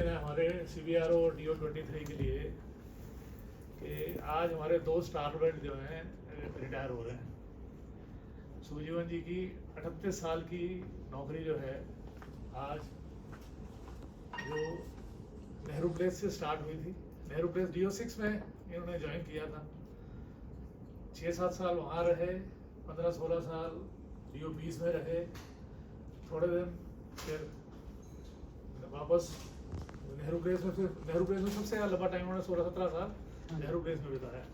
हमारे CBRO और DO-23 के लिए कि आज हमारे 2 स्टार बेल्ट जो हैं रिटायर हो रहे हैं। सुजीवन जी की 38 साल की नौकरी जो है आज जो नेहरू प्लेस से स्टार्ट हुई थी, नेहरू प्लेस DO-6 में इन्होंने ज्वाइन किया था। 6-7 साल वहाँ रहे, 15-16 साल DO-20 में रहे, थोड़े दिन फिर वापस नेहरू प्लेस में सबसे लंबा टाइम उन्होंने 16-17 साल नेहरू प्लेस में बिताया।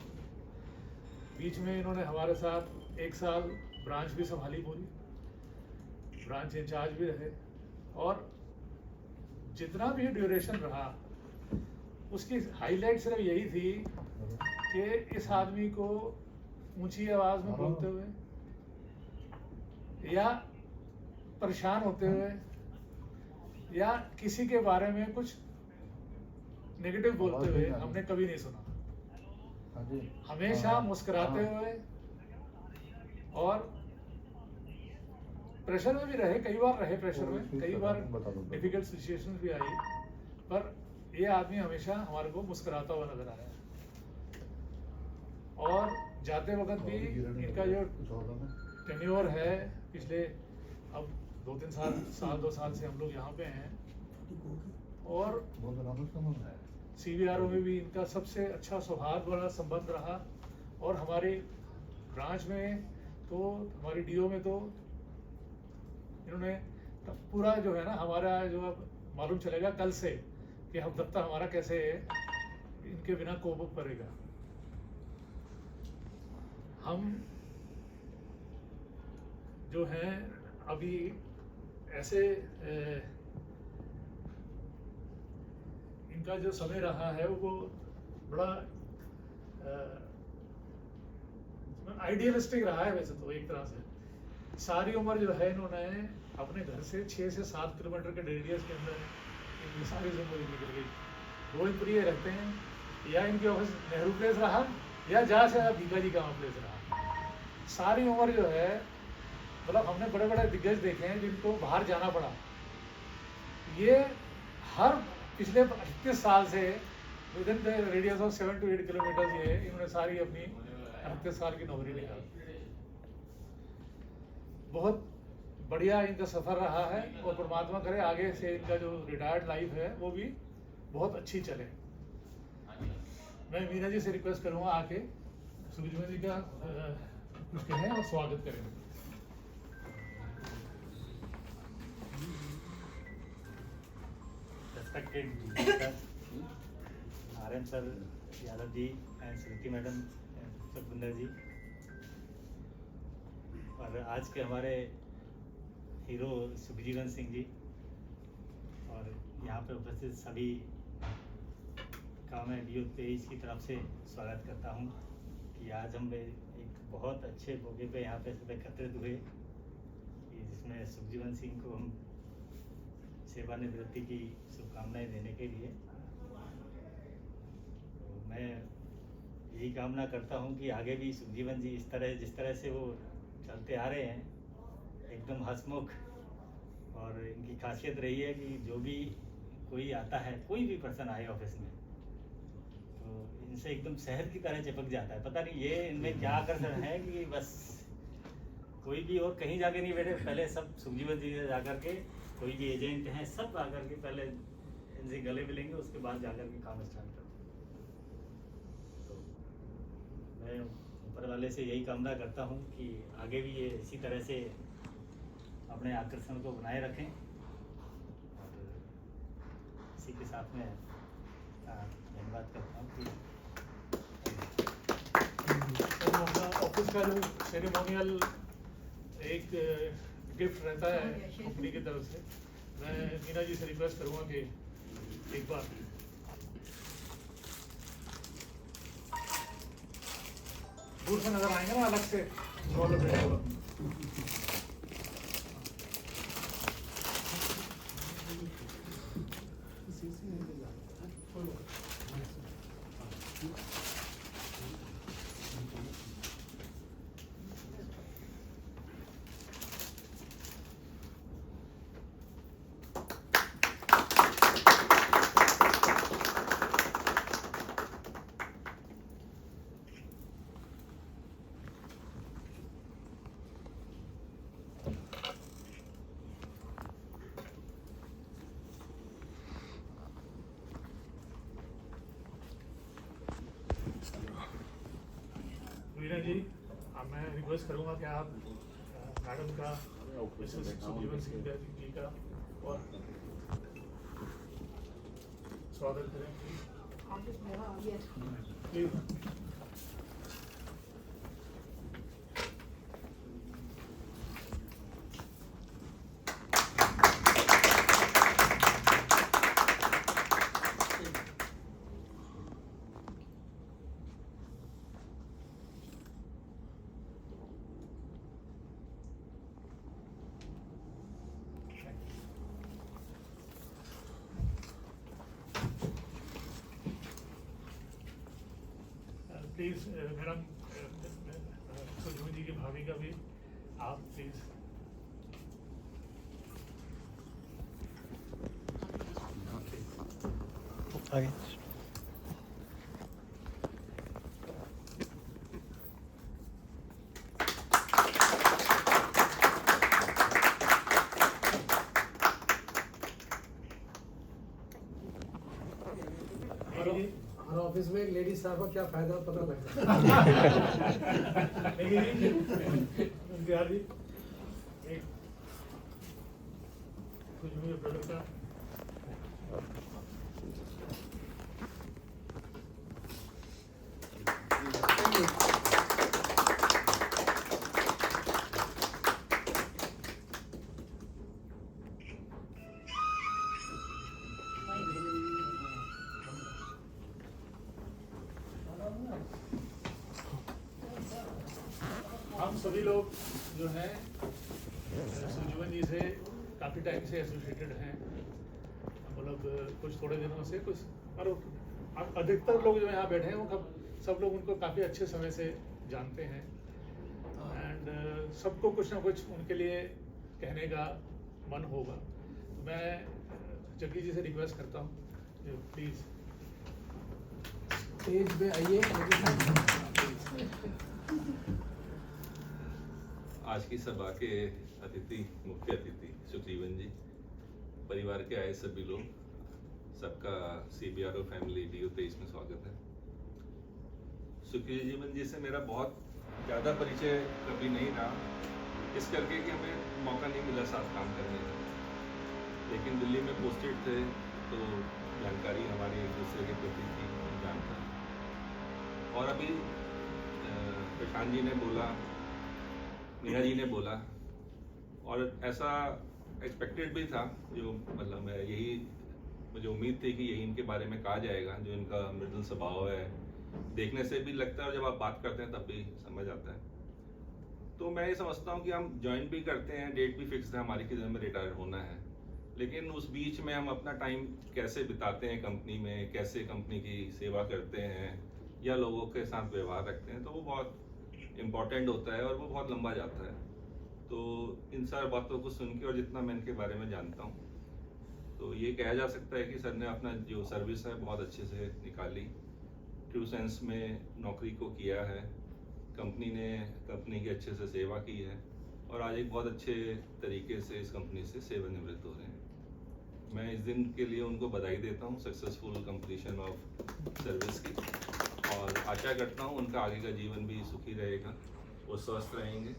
बीच में इन्होंने हमारे साथ 1 साल ब्रांच भी संभाली, पूरी ब्रांच इंचार्ज भी रहे, और जितना भी ड्यूरेशन रहा उसकी हाईलाइट सिर्फ यही थी कि इस आदमी को ऊंची आवाज में बोलते हुए या परेशान होते हुए या किसी के बारे में कुछ नेगेटिव बोलते हुए हमने कभी नहीं सुना। हमेशा मुस्कुराते हुए, और प्रेशर में भी रहे, कई बार रहे प्रेशर में, कई बार डिफिकल्ट सिचुएशंस भी आई, पर ये आदमी हमेशा हमारे को मुस्कुराता हुआ नजर आया। और जाते वक्त भी इनका जो टेन्योर है पिछले अब 2-3 साल 2 साल से हम लोग यहाँ पे हैं, और CBRO में भी इनका सबसे अच्छा सौहार्द वाला संबंध रहा। और हमारे ब्रांच में तो, हमारी DO में तो इन्होंने पूरा जो है ना, हमारा जो अब मालूम चलेगा कल से कि हम दफ्तर हमारा कैसे इनके बिना कोप अप करेगा। हम जो हैं अभी ऐसे इनका जो समय रहा है वो बड़ा आइडियलिस्टिक रहा है। वैसे तो एक तरह से सारी उम्र जो है इन्होंने अपने घर से 6 से 7 किलोमीटर के रेडियस के अंदर इनकी सारी जिंदगी निकल गई। रोहितपुरी रहते हैं, या इनके ऑफिस नेहरू प्लेस रहा, या जहाँ से भीखाजी का प्लेस रहा। सारी उम्र जो है, मतलब हमने बड़े बड़े दिग्गज देखे हैं जिनको बाहर जाना पड़ा। ये हर पिछले 38 साल से with in the radius of 7 to 8 kilometre ये इन्होंने सारी अपनी 38 साल की नौकरी निकाली। बहुत बढ़िया इनका सफ़र रहा है, और परमात्मा करे आगे से इनका जो रिटायर्ड लाइफ है वो भी बहुत अच्छी चले। मैं मीना जी से रिक्वेस्ट करूँगा आके सुजीवन जी का कुछ कहें और स्वागत करें। Respected visitors, RM sir, Yadav ji and Shruti madam, Sukhwinder ji, और आज के हमारे हीरो सुखजीवन सिंह जी, और यहाँ पे उपस्थित सभी का मैं DO-23 की तरफ से स्वागत करता हूँ कि आज हम एक बहुत अच्छे मौके पे यहाँ पे सब एकत्रित हुए, जिसमें सुखजीवन सिंह को हम सेवानिवृत्ति की शुभकामनाएं देने के लिए। तो मैं यही कामना करता हूं कि आगे भी सुखजीवन जी जिस तरह से वो चलते आ रहे हैं, एकदम हंसमुख, और इनकी खासियत रही है कि जो भी कोई आता है, कोई भी पर्सन आए ऑफिस में, तो इनसे एकदम शहद की तरह चिपक जाता है। पता नहीं ये इनमें क्या आकर्षण है कि बस कोई भी और कहीं जाके नहीं बैठे, पहले सब सुखजीवन जी से जाकर के, कोई भी एजेंट हैं सब आकर के पहले इनसे गले मिलेंगे, उसके बाद जाकर के काम स्टार्ट करते हैं। तो मैं ऊपर वाले से यही कामना करता हूँ कि आगे भी ये इसी तरह से अपने आकर्षण को बनाए रखें, और इसी के साथ में धन्यवाद करता हूँ कि ऑफिस का जो सेरेमोनियल एक गिफ्ट रहता है कंपनी की तरफ से, मैं मीना जी से रिक्वेस्ट करूँगा कि एक बार दूर से नजर आएंगे ना, अलग से रिक्वेस्ट करूँगा कि आप मैडम का, मिसेस सुजीवन सिंह जी का और स्वागत करें प्लीज। प्लीज मैडम सुजीवन जी की भाभी का भी आप प्लीज। आगे हमारे ऑफिस में एक लेडी साहब का क्या फायदा पता लगा। हम सभी लोग जो हैं सुजीवन जी से काफ़ी टाइम से एसोसिएटेड हैं, मतलब कुछ थोड़े दिनों से, कुछ और अधिकतर लोग जो यहाँ बैठे हैं वो सब लोग उनको काफ़ी अच्छे समय से जानते हैं एंड सबको कुछ ना कुछ उनके लिए कहने का मन होगा। तो मैं जग्गी जी से रिक्वेस्ट करता हूँ प्लीज़ स्टेज पे आइए। आज की सभा के अतिथि, मुख्य अतिथि सुजीवन जी, परिवार के आए सभी लोग, सबका CBRO फैमिली DO 23 में स्वागत है। सुजीवन जी से मेरा बहुत ज़्यादा परिचय कभी नहीं रहा, इस करके कि हमें मौका नहीं मिला साथ काम करने का, लेकिन दिल्ली में पोस्टेड थे तो जानकारी हमारी एक दूसरे के प्रति थी, जानता। और अभी प्रशांत जी ने बोला, मीना जी ने बोला, और ऐसा एक्सपेक्टेड भी था, जो मतलब मैं यही मुझे उम्मीद थी कि यही इनके बारे में कहा जाएगा, जो इनका मृदुल स्वभाव है, देखने से भी लगता है और जब आप बात करते हैं तब भी समझ आता है। तो मैं ये समझता हूँ कि हम ज्वाइन भी करते हैं, डेट भी फिक्स है हमारी कि जब में रिटायर होना है, लेकिन उस बीच में हम अपना टाइम कैसे बिताते हैं कंपनी में, कैसे कंपनी की सेवा करते हैं या लोगों के साथ व्यवहार रखते हैं, तो वो बहुत इम्पॉर्टेंट होता है और वो बहुत लंबा जाता है। तो इन सारी बातों को सुन के और जितना मैं इनके बारे में जानता हूँ, तो ये कहा जा सकता है कि सर ने अपना जो सर्विस है बहुत अच्छे से निकाली, ट्रू सेंस में नौकरी को किया है, कंपनी ने कंपनी की अच्छे से सेवा की है और आज एक बहुत अच्छे तरीके से इस कंपनी से सेवानिवृत्त हो रहे हैं। मैं इस दिन के लिए उनको बधाई देता हूँ, सक्सेसफुल कंप्लीशन ऑफ सर्विस की, और आशा करता हूँ उनका आगे का जीवन भी सुखी रहेगा, वो स्वस्थ रहेंगे,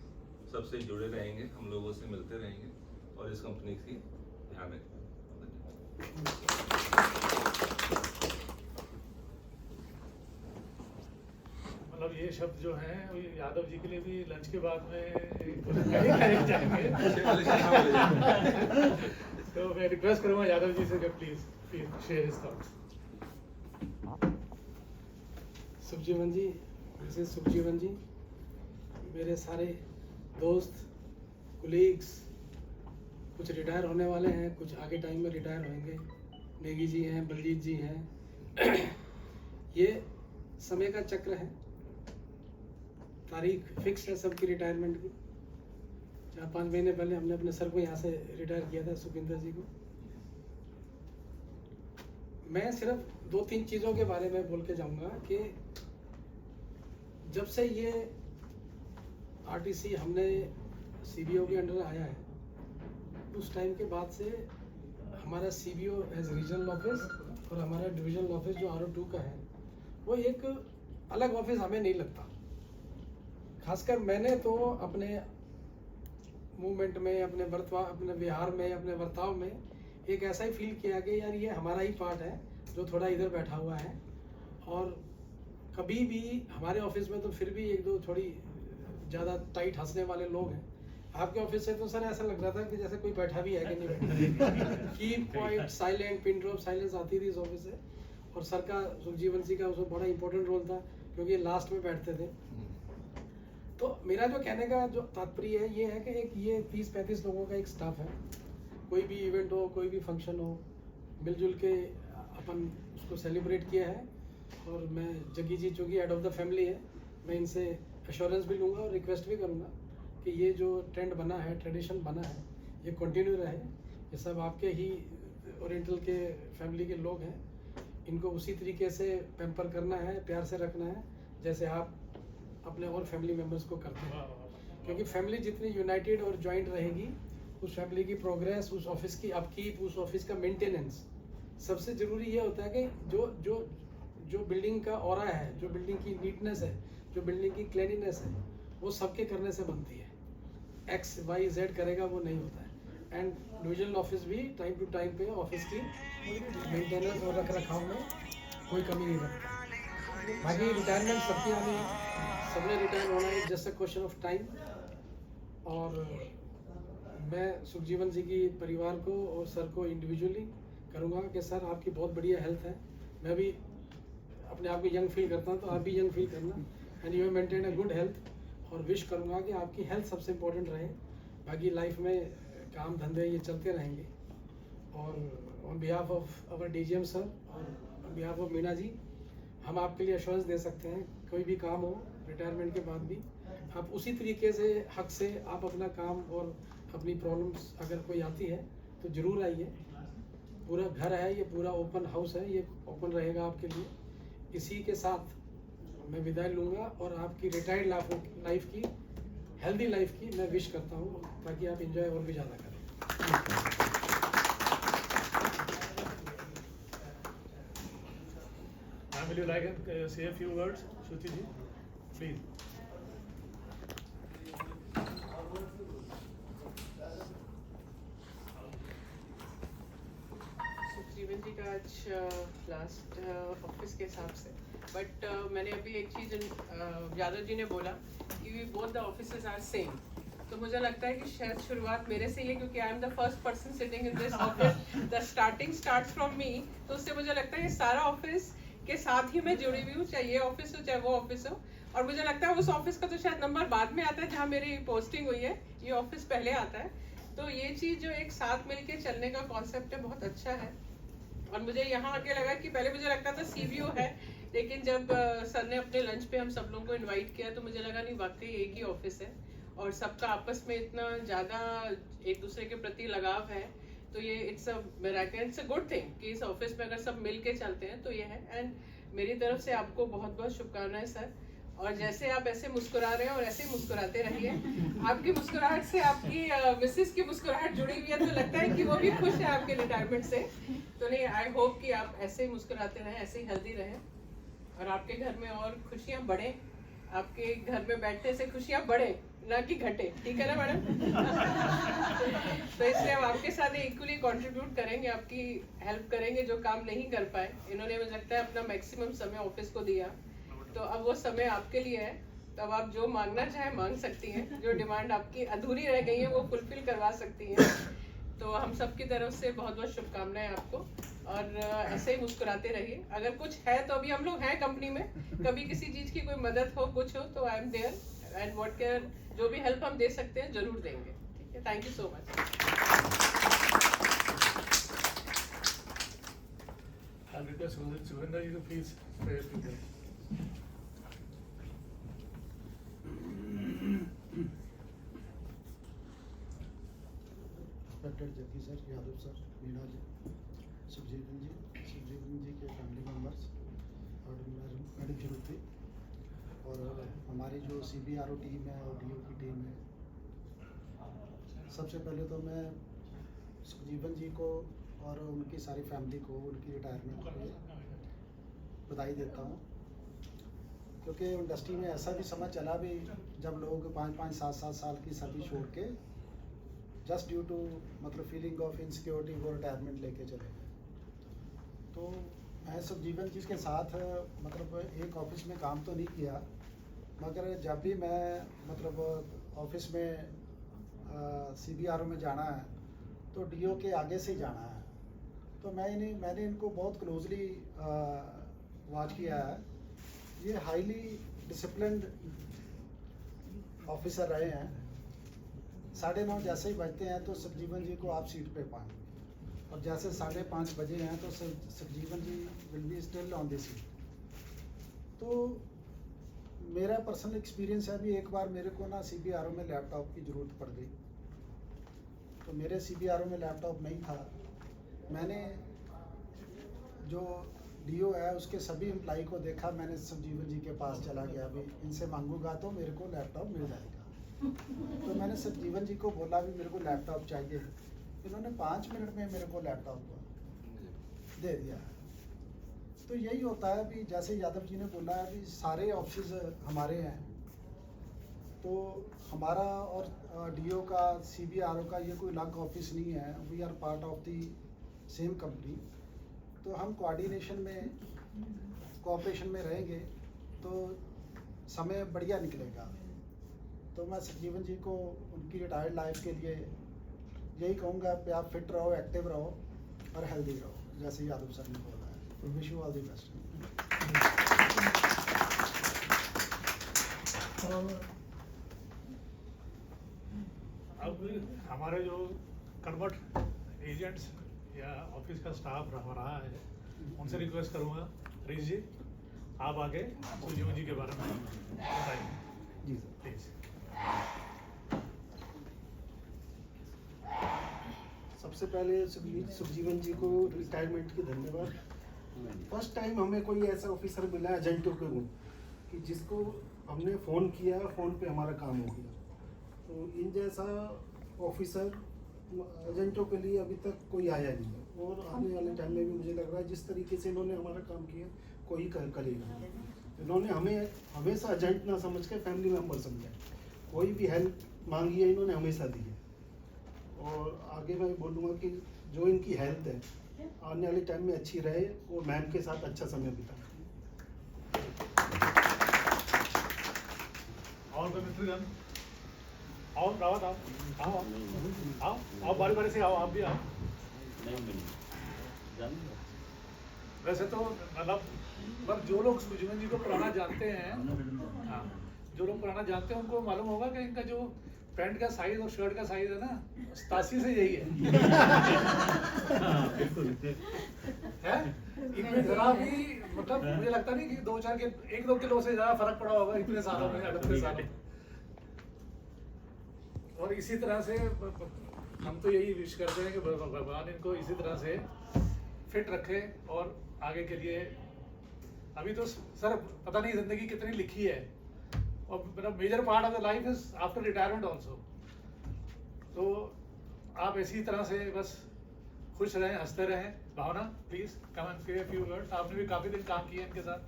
सबसे जुड़े रहेंगे, हम लोगों से मिलते रहेंगे और इस कंपनी की ध्यान रखेंगे। मतलब ये शब्द जो हैं यादव जी के लिए भी लंच के बाद में कहे जाएंगे। तो मैं रिक्वेस्ट करूँगा यादव जी से कि please share his thoughts. Sukhjeevan ji, Mrs Sukhjeevan ji, मेरे सारे दोस्त, कुलीग्स, कुछ रिटायर होने वाले हैं, कुछ आगे टाइम में रिटायर होंगे, नेगी जी हैं, बलजीत जी हैं। ये समय का चक्र है, तारीख फिक्स है सबकी रिटायरमेंट की। 4-5 महीने पहले हमने अपने सर को यहाँ से रिटायर किया था, सुखविंदर जी को। मैं सिर्फ 2-3 चीज़ों के बारे में बोल के जाऊँगा कि जब से ये आरटीसी हमने CBO के अंडर आया है, उस टाइम के बाद से हमारा CBO एज रीजनल ऑफिस और हमारा डिविजनल ऑफिस जो RO2 का है, वो एक अलग ऑफिस हमें नहीं लगता। खासकर मैंने तो अपने मूवमेंट में, अपने व्यवहार में, अपने बर्ताव में एक ऐसा ही फील किया कि यार ये हमारा ही पार्ट है जो थोड़ा इधर बैठा हुआ है। और कभी भी हमारे ऑफिस में तो फिर भी एक दो थोड़ी ज़्यादा टाइट हंसने वाले लोग हैं। आपके ऑफिस से तो सर ऐसा लग रहा था कि जैसे कोई बैठा भी है कि नहीं बैठा। Keep quiet, silent, pin drop silence आती थी इस ऑफिस से। और सर का, सुखजीवन जी का उसमें बड़ा इंपॉर्टेंट रोल था क्योंकि लास्ट में बैठते थे। तो मेरा जो कहने का जो तात्पर्य है ये है कि एक ये 30-35 लोगों का एक स्टाफ है। कोई भी इवेंट हो, कोई भी फंक्शन हो, मिलजुल के अपन उसको सेलिब्रेट किया है। और मैं जग्गी जी चूँकि हेड ऑफ द फैमिली है, मैं इनसे एश्योरेंस भी लूँगा और रिक्वेस्ट भी करूँगा कि ये जो ट्रेंड बना है, ट्रेडिशन बना है, ये कंटिन्यू रहे। ये सब आपके ही ओरिएंटल के फैमिली के लोग हैं, इनको उसी तरीके से पैम्पर करना है, प्यार से रखना है जैसे आप अपने और फैमिली मेम्बर्स को करते हैं। क्योंकि फैमिली जितनी यूनाइटेड और जॉइंट रहेगी, उस फैमिली की प्रोग्रेस, उस ऑफिस की अपकीप, उस ऑफिस का मेंटेनेंस, सबसे ज़रूरी ये होता है कि जो बिल्डिंग का ऑरा है, जो बिल्डिंग की नीटनेस है, जो बिल्डिंग की क्लीनिनेस है, वो सबके करने से बनती है। X, Y, Z करेगा वो नहीं होता है। एंड डिविजनल ऑफिस भी टाइम टू टाइम पे ऑफिस की मेंटेनेंस और रख रखाव में कोई कमी नहीं रखता। बाकी रिटायरमेंट सबकी आनी है, सबने रिटायर होना है, just a question of time. और मैं सुखजीवन जी की परिवार को और सर को इंडिविजुअली करूँगा कि सर आपकी बहुत बढ़िया हेल्थ है। मैं भी अपने आप को यंग फील करता हूँ, तो आप भी यंग फील करना। And you maintain a good health. और विश करूँगा कि आपकी हेल्थ सबसे इम्पोर्टेंट रहे। बाकी लाइफ में काम धंधे ये चलते रहेंगे। और on behalf of our DGM sir और on behalf of Meena ji, हम आपके लिए एश्योरेंस दे सकते हैं, कोई भी काम हो रिटायरमेंट के बाद भी आप उसी तरीके से हक से आप अपना काम और अपनी प्रॉब्लम्स अगर कोई आती है तो ज़रूर आइए। पूरा घर है ये, पूरा ओपन हाउस है, ये ओपन रहेगा आपके लिए। इसी के साथ मैं विदाई लूँगा और आपकी रिटायर्ड लाइफ की, हेल्दी लाइफ की मैं विश करता हूँ, ताकि आप एंजॉय और भी ज़्यादा करें। Will you like to say a few words, Shruti ji? Please. सुखजीवन जी का आज लास्ट ऑफिस के हिसाब से, बट मैंने अभी एक चीज़ यादव जी ने बोला कि both the offices are same, तो मुझे लगता है कि शायद शुरुआत मेरे से ही है, क्योंकि I am the first person sitting in this office, the starting starts from me. तो उससे मुझे लगता है कि सारा ऑफिस के साथ ही मैं जुड़ी हुई हूँ, चाहे ये ऑफिस हो चाहे वो ऑफिस हो। और मुझे लगता है उस ऑफिस का तो शायद नंबर बाद में आता है जहाँ मेरी पोस्टिंग हुई है, ये ऑफिस पहले आता है। तो ये चीज़ जो एक साथ मिलके चलने का कॉन्सेप्ट है, बहुत अच्छा है। और मुझे यहाँ आके लगा कि पहले मुझे लगता था सीवीओ है, लेकिन जब सर ने अपने लंच पे हम सब लोगों को इनवाइट किया तो मुझे लगा नहीं, वाकई एक ही ऑफिस है और सबका आपस में इतना ज़्यादा एक दूसरे के प्रति लगाव है। तो ये इट्स अ गुड थिंग कि इस ऑफिस में अगर सब मिल के चलते हैं तो ये है। एंड मेरी तरफ से आपको बहुत बहुत शुभकामनाएं सर। और जैसे आप ऐसे मुस्कुरा रहे हैं और ऐसे ही मुस्कुराते रहिए। आपकी मुस्कुराहट से आपकी मिसेस की मुस्कुराहट जुड़ी हुई है, तो लगता है कि वो भी खुश है आपके रिटायरमेंट से। तो नहीं, आई होप कि आप ऐसे ही मुस्कुराते रहें, ऐसे ही हेल्दी रहें और आपके घर में और खुशियाँ बढ़े, आपके घर में बैठने से खुशियाँ बढ़े ना कि घटे, ठीक है ना मैडम? तो इसलिए हम आपके साथ इक्वली कंट्रीब्यूट करेंगे, आपकी हेल्प करेंगे जो काम नहीं कर पाए। इन्होंने मुझे लगता है अपना मैक्सिमम समय ऑफिस को दिया, तो अब वो समय आपके लिए है। तो अब आप जो मांगना चाहे मांग सकती हैं, जो डिमांड आपकी अधूरी रह गई है वो फुलफिल करवा सकती हैं। तो हम सब की तरफ से बहुत बहुत शुभकामनाएं आपको, और ऐसे ही मुस्कुराते रहिए। अगर कुछ है तो अभी हम लोग हैं कंपनी में, कभी किसी चीज़ की कोई मदद हो, कुछ हो तो I am there, and what care जो भी हेल्प हम दे सकते हैं जरूर देंगे, ठीक है? Thank you so much. I'll request Surinder ji to please pray a few words. Respected Jackie sir, Yadav sir, Meena ji, सुखजीवन जी के फैमिली मेम्बर्स और मैडम श्रुति और हमारी जो CBRO टीम है और DO की टीम है, सबसे पहले तो मैं सुखजीवन जी को और उनकी सारी फैमिली को उनकी रिटायरमेंट के लिए बधाई देता हूँ। क्योंकि इंडस्ट्री में ऐसा भी समय चला भी जब लोग 5-5, 7-7 साल की सर्विस छोड़ के जस्ट ड्यू टू मतलब फीलिंग ऑफ इनसिक्योरिटी वो रिटायरमेंट लेके चले गए। तो मैं सुखजीवन जी के साथ मतलब एक ऑफिस में काम तो नहीं किया, मगर जब भी मैं मतलब ऑफिस में CBRO में जाना है तो DO के आगे से ही जाना है। तो मैंने इनको बहुत क्लोजली वॉच किया है। ये हाईली डिसिप्लिन्ड ऑफिसर रहे हैं। 9:30 जैसे ही बजते हैं तो सुखजीवन जी को आप सीट पे पाएंगे, और जैसे 5:30 बजे हैं तो Sukhjeevan ji will be still on the seat. तो मेरा पर्सनल एक्सपीरियंस है, अभी एक बार मेरे को ना CBRO में लैपटॉप की ज़रूरत पड़ गई, तो मेरे CBRO में लैपटॉप नहीं था। मैंने जो DO है उसके सभी एम्प्लाई को देखा, मैंने सुखजीवन जी के पास चला गया, अभी इनसे मांगूंगा तो मेरे को लैपटॉप मिल जाएगा। तो मैंने सुखजीवन जी को बोला भी मेरे को लैपटॉप चाहिए, इन्होंने 5 मिनट में मेरे को लैपटॉप दे दिया। तो यही होता है अभी, जैसे यादव जी ने बोला है अभी सारे ऑफिस हमारे हैं, तो हमारा और DO का CBRO का ये कोई अलग ऑफिस नहीं है, we are part of the same company. तो हम कोऑर्डिनेशन में कोऑपरेशन में रहेंगे तो समय बढ़िया निकलेगा। तो मैं सुखजीवन जी को उनकी रिटायर्ड लाइफ के लिए यही कहूँगा कि आप फिट रहो, एक्टिव रहो और हेल्दी रहो, जैसे यादव सर ने बोला है। तो wish you all the best. अब हमारे जो कन्वर्ट एजेंट्स या ऑफिस का स्टाफ रहा है, उनसे रिक्वेस्ट करूंगा, हरीश जी आप आगे सुखजीवन जी के बारे में बताइए जी सर। प्लीज। सबसे पहले सुखजीवन जी को रिटायरमेंट की धन्यवाद। फर्स्ट टाइम हमें कोई ऐसा ऑफिसर मिला एजेंटों के रूप कि जिसको हमने फ़ोन किया, फ़ोन पे हमारा काम हो गया। तो इन जैसा ऑफिसर एजेंटों के लिए अभी तक कोई आया नहीं है, और आने वाले टाइम में भी मुझे लग रहा है जिस तरीके से इन्होंने हमारा काम किया कोई करेगा। इन्होंने हमें हमेशा एजेंट ना समझ के फैमिली मेम्बर समझा, कोई भी हेल्प मांगी है इन्होंने हमेशा दी है। और आगे मैं बोलूँगा कि जो इनकी हेल्थ है आने वाले टाइम में अच्छी रहे और मैम के साथ अच्छा समय बिताए। और कोई मित्रगण? आओ रावत, आओ आओ आओ आओ, बारी बारी से आओ, आप भी आओ। वैसे तो मतलब जो लोग सुखजीवन जी को पुराना जानते हैं, हाँ, जो लोग पुराना जानते हैं उनको मालूम होगा कि इनका जो पैंट का साइज और शर्ट का साइज है ना 87 से यही है। है इनमें जरा भी मतलब मुझे लगता नहीं कि 2-4 के 1-2 किलो से ज्यादा फर्क पड़ा होगा इतने सालों में, 38 सालों। और इसी तरह से हम तो यही विश करते हैं कि भगवान इनको इसी तरह से फिट रखे और आगे के लिए। अभी तो सर पता नहीं जिंदगी कितनी लिखी है, और मेरा major part of the life is after retirement also. तो आप इसी तरह से बस खुश रहें, हंसते रहें। भावना प्लीज कम एंड से फ्यू वर्ड्स। आपने भी काफी दिन काम किया इनके साथ।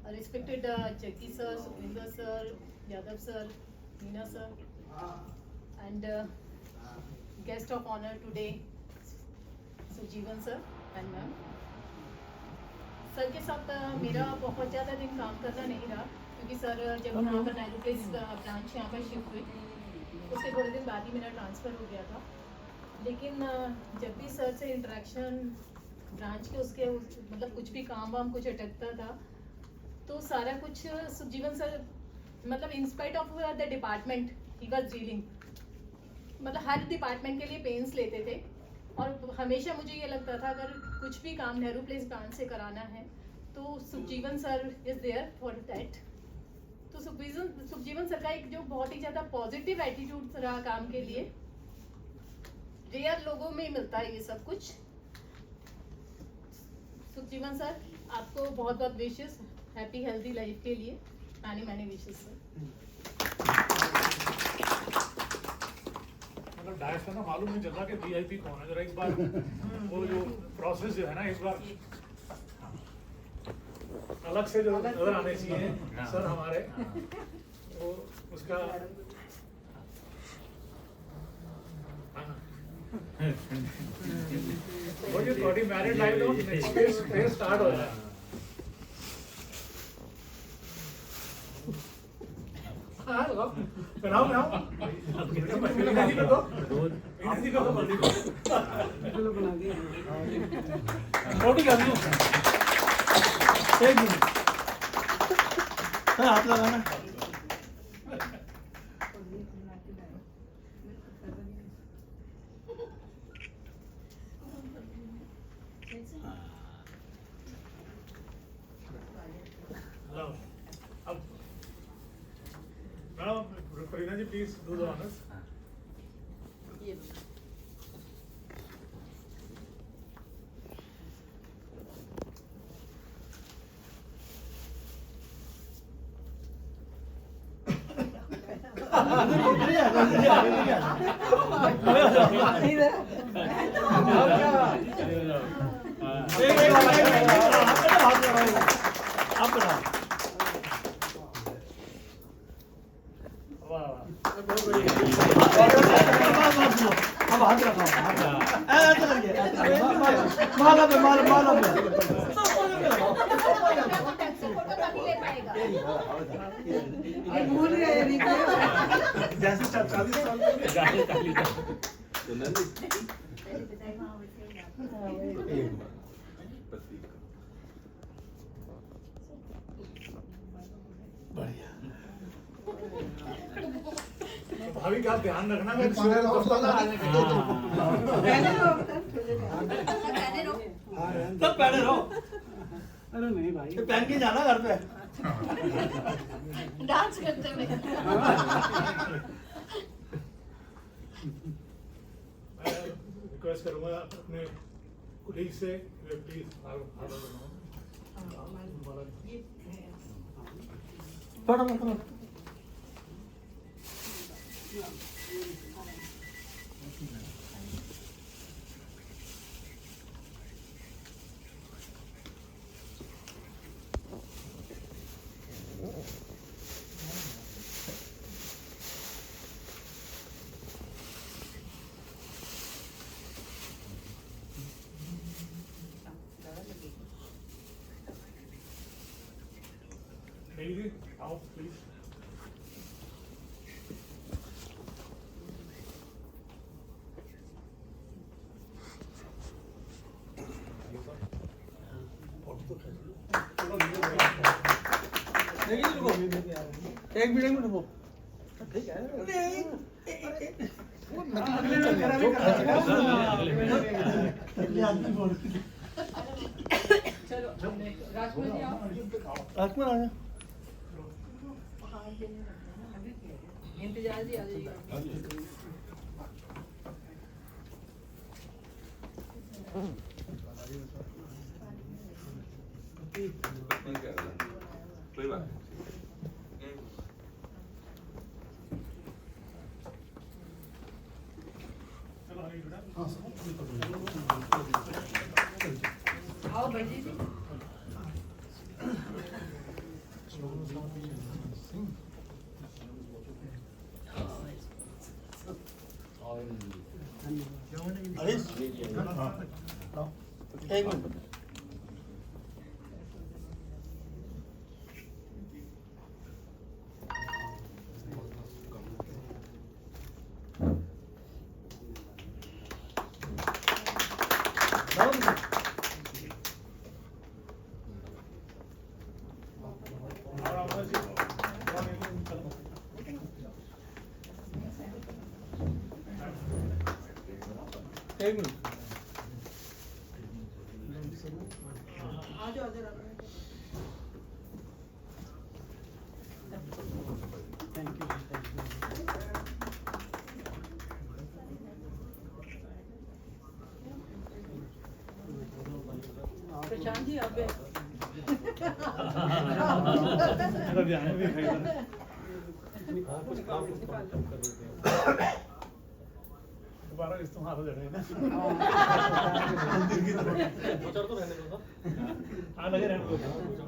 Respected Jackie sir, Sukhvinder sir, Yadav sir, Meena sir, and guest of honor today, Sukhjeevan sir and ma'am. Sir के साथ मेरा बहुत ज़्यादा दिन काम करना नहीं रहा, क्योंकि सर जब यहाँ पर नेहरू प्लेस ब्रांच यहाँ पर शिफ्ट हुई उसके थोड़े दिन बाद ही मेरा ट्रांसफ़र हो गया था। लेकिन जब भी सर से इंटरेक्शन ब्रांच के उसके मतलब कुछ भी काम वाम कुछ अटकता था तो सारा कुछ सुखजीवन सर मतलब in spite of the department he was dealing, मतलब हर डिपार्टमेंट के लिए पेन्स लेते थे। और हमेशा मुझे ये लगता था अगर कुछ भी काम नेहरू प्लेस ब्रांच से कराना है तो Sukhjeevan sir is there for that. तो सुखजीवन सर का एक जो बहुत ही ज़्यादा पॉजिटिव एटीट्यूड रहा काम के लिए, रेयर लोगों में मिलता है ये सब कुछ। सुखजीवन सर आपको बहुत बहुत विशेस, हैप्पी हेल्दी लाइफ के लिए मैनी विशेस सर। मतलब ऐसा ना मालूम नहीं चल रहा कि वीआईपी कौन है, जरा एक बार वो जो प्रोसेस जो है ना एक बार अलग से जो नजर आने चाहिए सर हमारे, वो उसका वो जो थोड़ी मैरिड लाइफ हो नेक्स्ट फेज स्टार्ट हो जाए। हाँ लगाओ, बनाओ मीना जी को दो, मीना जी को दो, बना दिया छोटी कर दूँ, एक मिनट हाथ लगाना। अब madam Farida ji please do the honours. अब हाथ रखो, ऐसा करके माला पे माला पे भूल गए जैसे 40 साल तो नंदी बढ़िया। भाभी का ध्यान रखना मैं पहले रहो, तब पहले रहो, अरे नहीं भाई, ये पहन के जाना घर पे। डांस करते हुए मैं रिक्वेस्ट करूंगा अपने कुलीग से प्लीज फटाफट Maybe, आओ प्लीज। एक मिनट रुको, ठीक है। चलो राजकुमार जी आओ। राजकुमार आ जा। इंतजार जी आ जाइए। कोई बात नहीं। आओ भजी जी। हरीश, हाँ, एक मिनट। एक मिनट। प्रशांत जी अब दोबारा इस्तेमाल हो जाएगा ना। मंदिर की तरफ हाँ लगे रहने दो।